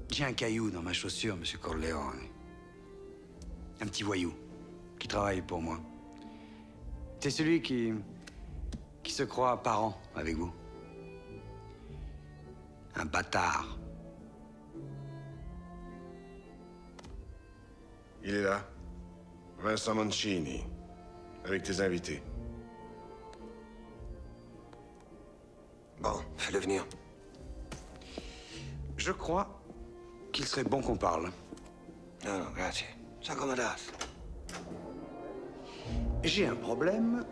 J'ai un caillou dans ma chaussure, Monsieur Corleone. Un petit voyou qui travaille pour moi. C'est celui qui se croit parent avec vous. Un bâtard. Il est là. Vincent Mancini. Avec tes invités. Bon, fais-le venir. Je crois qu'il serait bon qu'on parle. Non, non, grazie. S'accomodasse. J'ai un problème.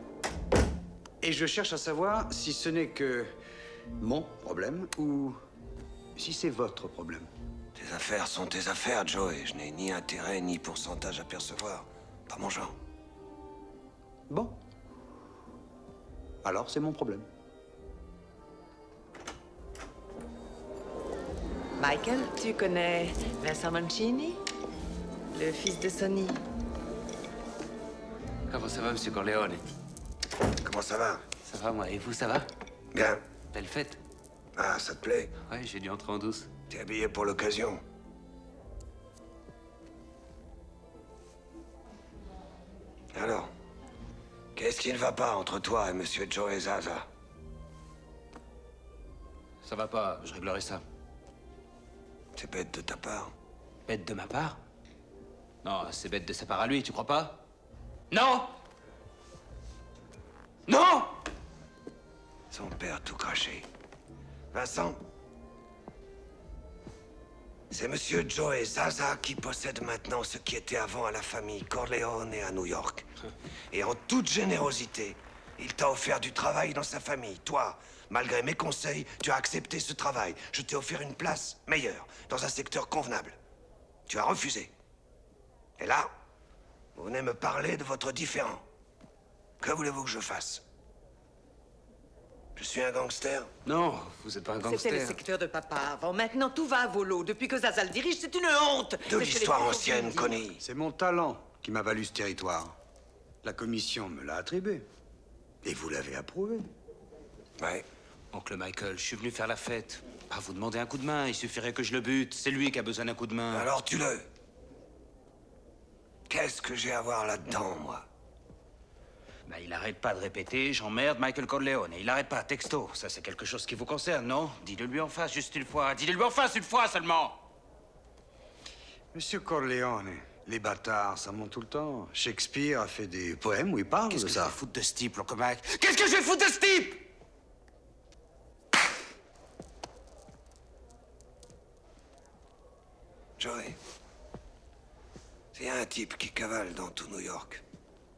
Et je cherche à savoir si ce n'est que mon problème ou si c'est votre problème. Tes affaires sont tes affaires, Joey. Je n'ai ni intérêt ni pourcentage à percevoir. Pas mon genre. Bon. Alors, c'est mon problème. Michael, tu connais Vincent Mancini? Le fils de Sonny. Comment ça va, Monsieur Corleone? Comment ça va? Ça va, moi. Et vous, ça va? Bien. Belle fête? Ah, ça te plaît? Ouais, j'ai dû entrer en douce. T'es habillé pour l'occasion. Alors, qu'est-ce qui ne va pas entre toi et Monsieur Joey Zaza? Ça va pas, je réglerai ça. C'est bête de ta part. Bête de ma part? Non, c'est bête de sa part à lui, tu crois pas? Non! Non! Son père a tout craché. Vincent, c'est Monsieur Joey Zaza qui possède maintenant ce qui était avant à la famille Corleone et à New York. Et en toute générosité, il t'a offert du travail dans sa famille. Toi, malgré mes conseils, tu as accepté ce travail. Je t'ai offert une place meilleure, dans un secteur convenable. Tu as refusé. Et là, vous venez me parler de votre différend. Que voulez-vous que je fasse? Je suis un gangster? Non, vous êtes pas un C'était gangster. le secteur de papa avant. Maintenant, tout va à volo. Depuis que Zaza le dirige, c'est une honte. De C'est ce que les l'histoire gens ancienne, viennent dire. Connie. C'est mon talent qui m'a valu ce territoire. La commission me l'a attribué. Et vous l'avez approuvé. Ouais. Oncle Michael, je suis venu faire la fête. Pas vous demander un coup de main, il suffirait que je le bute. C'est lui qui a besoin d'un coup de main. Alors tue-le. Qu'est-ce que j'ai à voir là-dedans, moi? Bah, il arrête pas de répéter, j'emmerde Michael Corleone. Il arrête pas, texto. Ça, c'est quelque chose qui vous concerne, non? Dis-le lui en face juste une fois. Dis-le lui en face une fois seulement. Monsieur Corleone, les bâtards, ça monte tout le temps. Shakespeare a fait des poèmes où il parle Qu'est-ce de que je ça. vais foutre de ce type, l'oncle Mike? Qu'est-ce que je vais foutre de ce type? Joey. C'est un type qui cavale dans tout New York.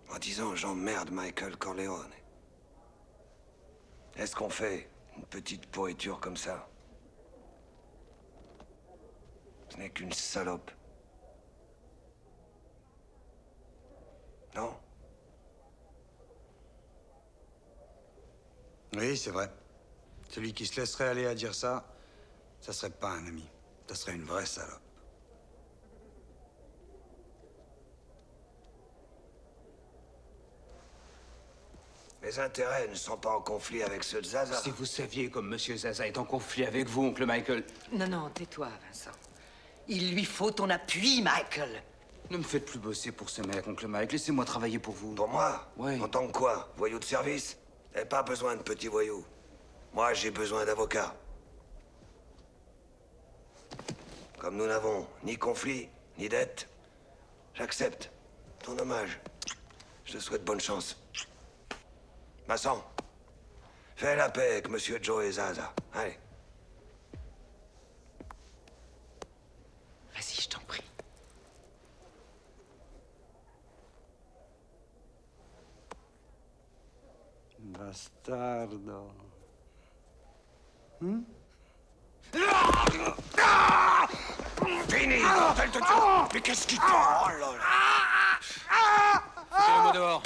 En disant j'emmerde Michael Corleone. Est-ce qu'on fait une petite pourriture comme ça? Ce n'est qu'une salope. Non? Oui, c'est vrai. Celui qui se laisserait aller à dire ça, ça serait pas un ami. Ça serait une vraie salope. Mes intérêts ne sont pas en conflit avec ceux de Zaza. Si vous saviez comme Monsieur Zaza est en conflit avec vous, oncle Michael. Non, non, tais-toi, Vincent. Il lui faut ton appui, Michael. Ne me faites plus bosser pour ce mec, oncle Mike. Laissez-moi travailler pour vous. Pour moi? Oui. En tant que quoi? Voyou de service? T'avais pas besoin de petits voyous. Moi, j'ai besoin d'avocats. Comme nous n'avons ni conflit, ni dette, j'accepte ton hommage. Je te souhaite bonne chance. Vincent, fais la paix avec Monsieur Joey Zaza. Allez. Vas-y, je t'en prie. Bastardo. Fini, bordel de Dieu! Mais qu'est-ce qui te... Oh là là! Foutez-le-moi dehors.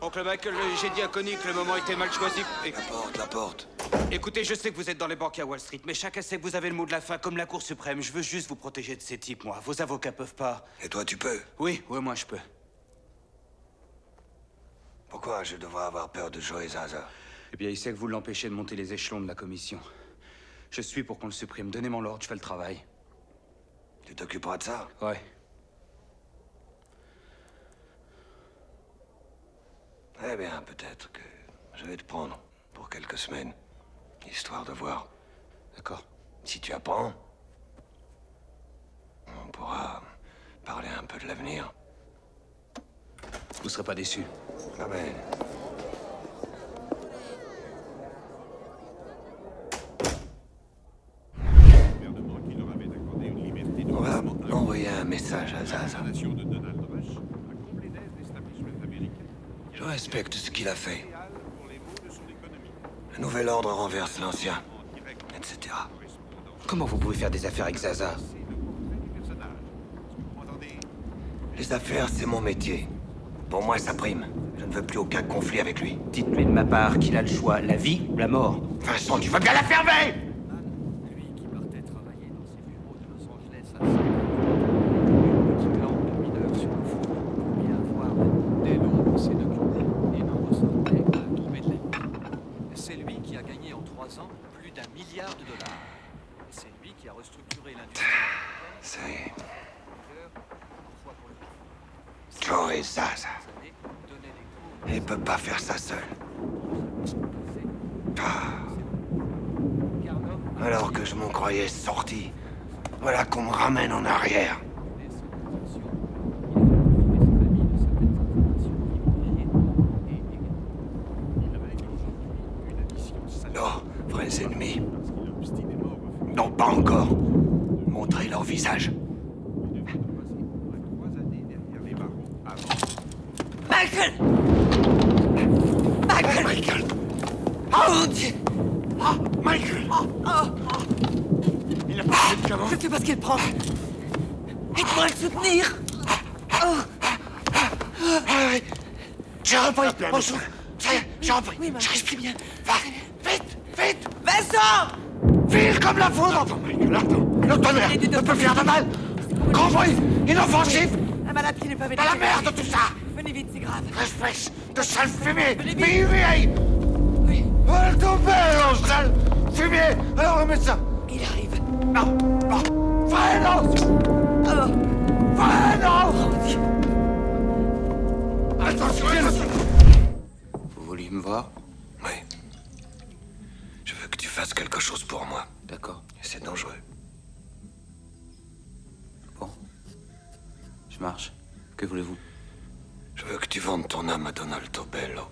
Oncle Michael, j'ai dit à Connie que le moment était mal choisi. Et- La porte. Écoutez, je sais que vous êtes dans les banques à Wall Street, mais chacun sait que vous avez le mot de la fin, comme la Cour suprême. Je veux juste vous protéger de ces types, moi. Vos avocats peuvent pas. Et toi, tu peux? Oui, moi je peux. Pourquoi je devrais avoir peur de Joey Zaza? Eh bien, il sait que vous l'empêchez de monter les échelons de la commission. Je suis pour qu'on le supprime. Donnez-moi l'ordre, je fais le travail. Tu t'occuperas de ça? Ouais. Eh bien, peut-être que je vais te prendre pour quelques semaines, histoire de voir. D'accord. Si tu apprends, on pourra parler un peu de l'avenir. Vous serez pas déçus. Ah ben... On va envoyer un message à Zaza. Je respecte ce qu'il a fait. Le nouvel ordre renverse l'ancien, etc. Comment vous pouvez faire des affaires avec Zaza? Les affaires, c'est mon métier. Pour moi, ça prime. Je ne veux plus aucun conflit avec lui. Dites-lui de ma part qu'il a le choix, la vie ou la mort. Vincent, tu vas bien la fermer! Lui qui partait travailler dans ses bureaux de Los Angeles à 50 une petite lampe de mineur sur le front pour bien voir dès l'ombre ses documents et n'en ressortait qu'à tomber de l'ennemi. C'est lui qui a gagné en 3 ans plus d'1 milliard de dollars. C'est lui qui a restructuré l'industrie. C'est... Joe Zaza. Il peut pas faire ça seul. Ah. Alors que je m'en croyais sorti, voilà qu'on me ramène en arrière. Nos vrais ennemis n'ont pas encore montré leur visage. Michael! Michael! Michael! Oh mon Dieu! Michael! Il a pas de médicaments. Je sais pas ce qu'il prend. Aide-moi à le soutenir! Oui. J'ai repris mon souffle. Ça y est, j'ai repris. Oui, maman, Je respire. bien. Va, vite, vite! Vincent! File comme la foudre! Attends, Michael, attends. Le tonnerre ne peut faire de mal. Grand bruit, inoffensif. Un malade qui n'est pas Dans médecin. la merde, tout ça. Venez vite, c'est grave. Espèce de sale fumée. Venez vite. Mais vieille. Oui, Elle tomber en sale fumier. Alors le médecin. il arrive. Non, non. Freno! Oh, Freno! mon Dieu. Attention, attention. Vous vouliez me voir? Oui. Je veux que tu fasses quelque chose pour moi. D'accord. C'est dangereux. Bon. Je marche. Que voulez-vous? Je veux que tu vendes ton âme à Donaldo Bello.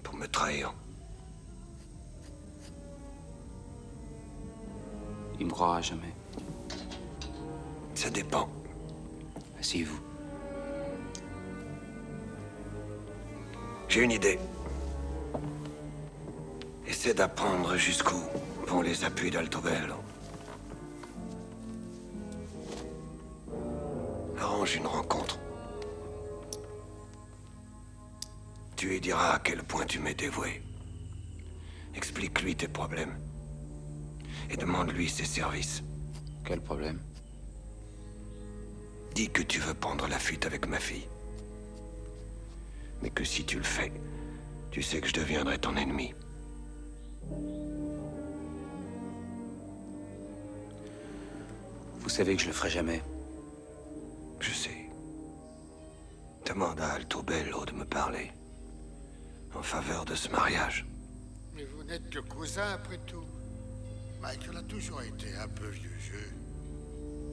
Pour me trahir. Il me croira jamais. Ça dépend. Asseyez-vous. J'ai une idée. Essaie d'apprendre jusqu'où vont les appuis d'Altobello. Arrange une rencontre. Tu lui diras à quel point tu m'es dévoué. Explique-lui tes problèmes. Et demande-lui ses services. Quel problème? Dis que tu veux prendre la fuite avec ma fille. Mais que si tu le fais, tu sais que je deviendrai ton ennemi. Vous savez que je le ferai jamais. Je sais. Demande à Altobello de me parler. En faveur de ce mariage. Mais vous n'êtes que cousin après tout. Michael a toujours été un peu vieux jeu.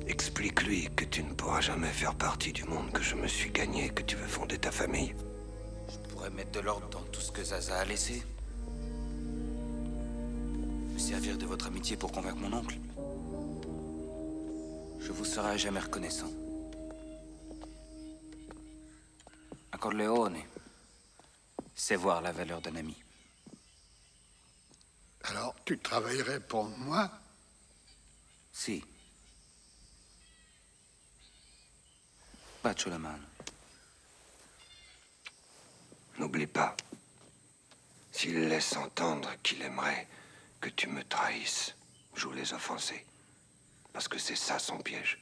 Explique-lui que tu ne pourras jamais faire partie du monde que je me suis gagné, que tu veux fonder ta famille. Je pourrais mettre de l'ordre dans tout ce que Zaza a laissé. Me servir de votre amitié pour convaincre mon oncle. Je vous serai à jamais reconnaissant. Un Corleone, c'est voir la valeur d'un ami. Alors, tu travaillerais pour moi? Si. Bacio la mano. N'oublie pas, s'il laisse entendre qu'il aimerait que tu me trahisses, joue les offensés. Parce que c'est ça son piège.